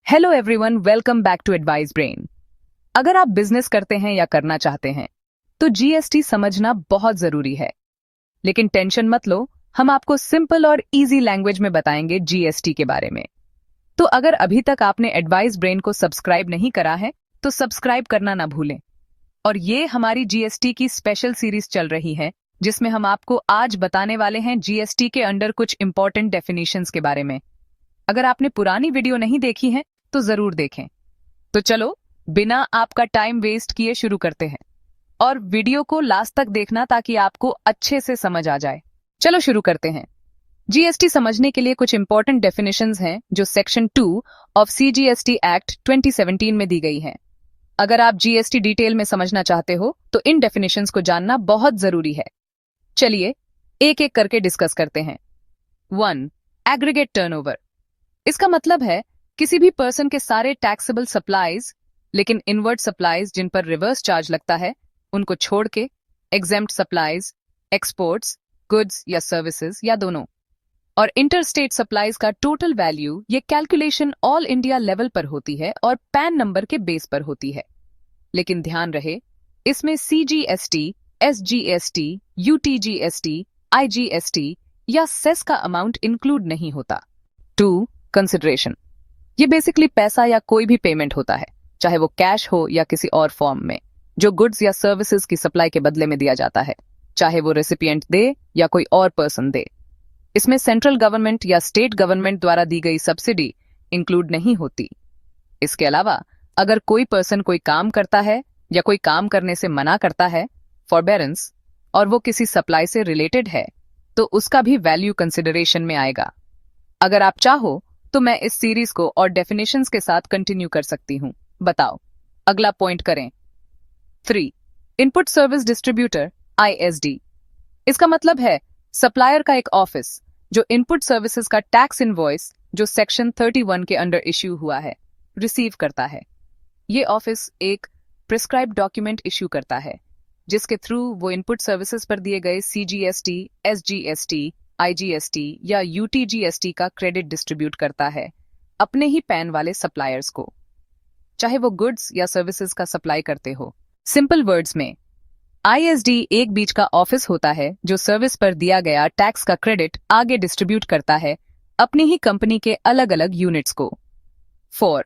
Hello everyone, welcome back to advice brain. अगर आप business करते हैं या करना चाहते हैं तो जीएसटी समझना बहुत जरूरी है। लेकिन टेंशन मत लो, हम आपको सिंपल और इजी लैंग्वेज में बताएंगे जीएसटी के बारे में। तो अगर अभी तक आपने एडवाइस ब्रेन को सब्सक्राइब नहीं करा है तो सब्सक्राइब करना ना भूलें। और ये हमारी जीएसटी की स्पेशल सीरीज चल रही है जिसमें हम आपको आज बताने वाले हैं जीएसटी के अंडर कुछ इंपॉर्टेंट डेफिनेशंस के बारे में। अगर आपने पुरानी वीडियो नहीं देखी है तो जरूर देखें। तो चलो बिना आपका टाइम वेस्ट किए शुरू करते हैं, और वीडियो को लास्ट तक देखना ताकि आपको अच्छे से समझ आ जाए। चलो शुरू करते हैं। जीएसटी समझने के लिए कुछ इंपॉर्टेंट डेफिनेशंस हैं जो सेक्शन 2 ऑफ सीजीएसटी एक्ट 2017 में दी गई हैं। अगर आप जीएसटी डिटेल में समझना चाहते हो तो इन डेफिनेशंस को जानना बहुत जरूरी है। चलिए एक एक करके डिस्कस करते हैं। 1. Aggregate turnover. इसका मतलब है किसी भी पर्सन के सारे टैक्सेबल सप्लाईज, लेकिन इनवर्ट सप्लाईज जिन पर रिवर्स चार्ज लगता है उनको छोड़ के, एग्जेम्प्ट सप्लाईज, एक्सपोर्ट्स, गुड्स या सर्विसेज या दोनों, और इंटरस्टेट सप्लाईज का टोटल वैल्यू ये कैलकुलेशन ऑल इंडिया लेवल पर होती है और पैन नंबर के बेस पर होती है। लेकिन ध्यान रहे, इसमें सीजीएसटी, एसजीएसटी, यूटीजीएसटी, आईजीएसटी या सेस का अमाउंट इंक्लूड नहीं होता। 2. कंसिडरेशन। ये बेसिकली पैसा या कोई भी पेमेंट होता है, चाहे वो कैश हो या किसी और फॉर्म में, जो गुड्स या सर्विसेज की सप्लाई के बदले में दिया जाता है, चाहे वो रेसिपिएंट दे या कोई और पर्सन दे। इसमें सेंट्रल गवर्नमेंट या स्टेट गवर्नमेंट द्वारा दी गई सब्सिडी इंक्लूड नहीं होती। इसके अलावा अगर कोई पर्सन कोई काम करता है या कोई काम करने से मना करता है, फॉरबेरेंस, और वो किसी सप्लाई से रिलेटेड है, तो उसका भी वैल्यू कंसिडरेशन में आएगा। अगर आप चाहो तो मैं इस सीरीज को और डेफिनेशंस के साथ कंटिन्यू कर सकती हूं। बताओ अगला पॉइंट करें। 3. Input service distributor, ISD. इसका मतलब है सप्लायर का एक ऑफिस जो इनपुट सर्विसेज का टैक्स इनवॉइस जो सेक्शन 31 के अंडर इश्यू हुआ है रिसीव करता है। ये ऑफिस एक प्रिस्क्राइब्ड डॉक्यूमेंट इश्यू करता है जिसके थ्रू वो इनपुट सर्विसेज पर दिए गए सीजीएसटी, एसजीएसटी, आईजीएसटी या यूटीजीएसटी का क्रेडिट डिस्ट्रीब्यूट करता है अपने ही पैन वाले सप्लायर्स को, चाहे वो गुड्स या सर्विसेज का सप्लाई करते हो। सिंपल वर्ड्स में, आईएसडी एक बीच का ऑफिस होता है जो सर्विस पर दिया गया टैक्स का क्रेडिट आगे डिस्ट्रीब्यूट करता है अपनी ही कंपनी के अलग अलग यूनिट्स को। 4.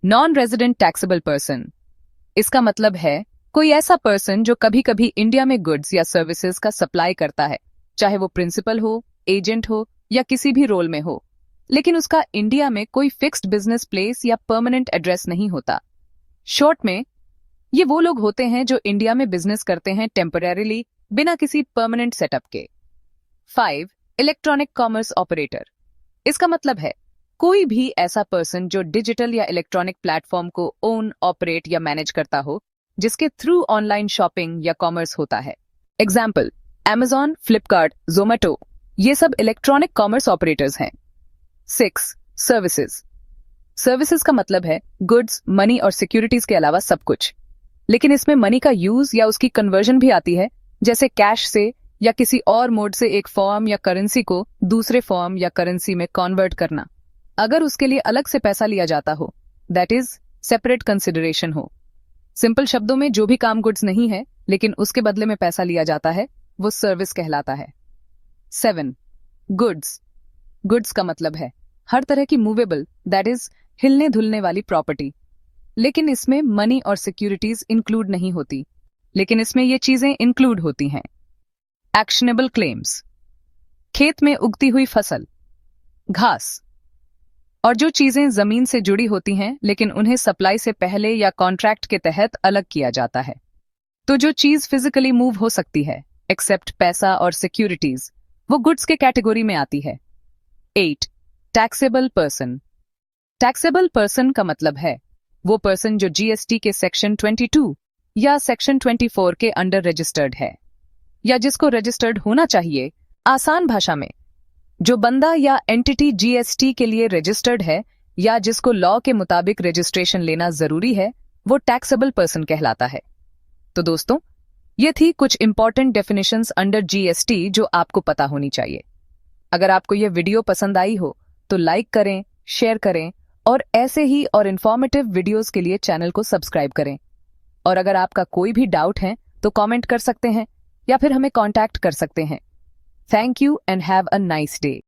Non resident taxable person. इसका मतलब है कोई ऐसा पर्सन जो कभी कभी इंडिया में गुड्स या सर्विसेज का सप्लाई करता है, चाहे वो प्रिंसिपल हो, एजेंट हो या किसी भी रोल में हो, लेकिन उसका इंडिया में कोई फिक्स्ड बिजनेस प्लेस या परमानेंट एड्रेस नहीं होता। शॉर्ट में, ये वो लोग होते हैं जो इंडिया में बिजनेस करते हैं टेम्परेरीली बिना किसी परमानेंट सेटअप के। 5. Electronic commerce operator. इसका मतलब है कोई भी ऐसा पर्सन जो डिजिटल या इलेक्ट्रॉनिक प्लेटफॉर्म को ओन, ऑपरेट या मैनेज करता हो जिसके थ्रू ऑनलाइन शॉपिंग या कॉमर्स होता है। एग्जाम्पल, Amazon, फ्लिपकार्ट, जोमेटो, ये सब इलेक्ट्रॉनिक कॉमर्स ऑपरेटर्स हैं। 6. सर्विसेज। सर्विसेज का मतलब है गुड्स, मनी और सिक्योरिटीज के अलावा सब कुछ, लेकिन इसमें मनी का यूज या उसकी कन्वर्जन भी आती है, जैसे कैश से या किसी और मोड से एक फॉर्म या करेंसी को दूसरे फॉर्म या करेंसी में कन्वर्ट करना। अगर उसके लिए अलग से पैसा लिया जाता हो, दैट इज सेपरेट कंसिडरेशन हो। सिंपल शब्दों में, जो भी काम गुड्स नहीं है लेकिन उसके बदले में पैसा लिया जाता है वो सर्विस कहलाता है। 7. गुड्स। गुड्स का मतलब है हर तरह की मूवेबल, दैट इज हिलने धुलने वाली प्रॉपर्टी, लेकिन इसमें मनी और सिक्योरिटीज इंक्लूड नहीं होती, लेकिन इसमें ये चीजें इंक्लूड होती हैं। Actionable claims. खेत में उगती हुई फसल, घास, और जो चीजें जमीन से जुड़ी होती हैं लेकिन उन्हें सप्लाई से पहले या कॉन्ट्रैक्ट के तहत अलग किया जाता है। तो जो चीज फिजिकली मूव हो सकती है एक्सेप्ट पैसा और सिक्योरिटीज, वो गुड्स के कैटेगरी में आती है। 8. Taxable person. टैक्सेबल पर्सन का मतलब है वो पर्सन जो जीएसटी के सेक्शन 22 या सेक्शन 24 के अंडर रजिस्टर्ड है, या जिसको रजिस्टर्ड होना चाहिए। आसान भाषा में, जो बंदा या एंटिटी जीएसटी के लिए रजिस्टर्ड है या जिसको लॉ के मुताबिक रजिस्ट्रेशन लेना जरूरी है, वो टैक्सेबल पर्सन कहलाता है। तो दोस्तों, ये थी कुछ इंपॉर्टेंट डेफिनेशंस अंडर जीएसटी जो आपको पता होनी चाहिए। अगर आपको ये वीडियो पसंद आई हो तो लाइक करें, शेयर करें और ऐसे ही और इन्फॉर्मेटिव वीडियोस के लिए चैनल को सब्सक्राइब करें। और अगर आपका कोई भी डाउट है तो कमेंट कर सकते हैं या फिर हमें कांटेक्ट कर सकते हैं। Thank you and have a nice day.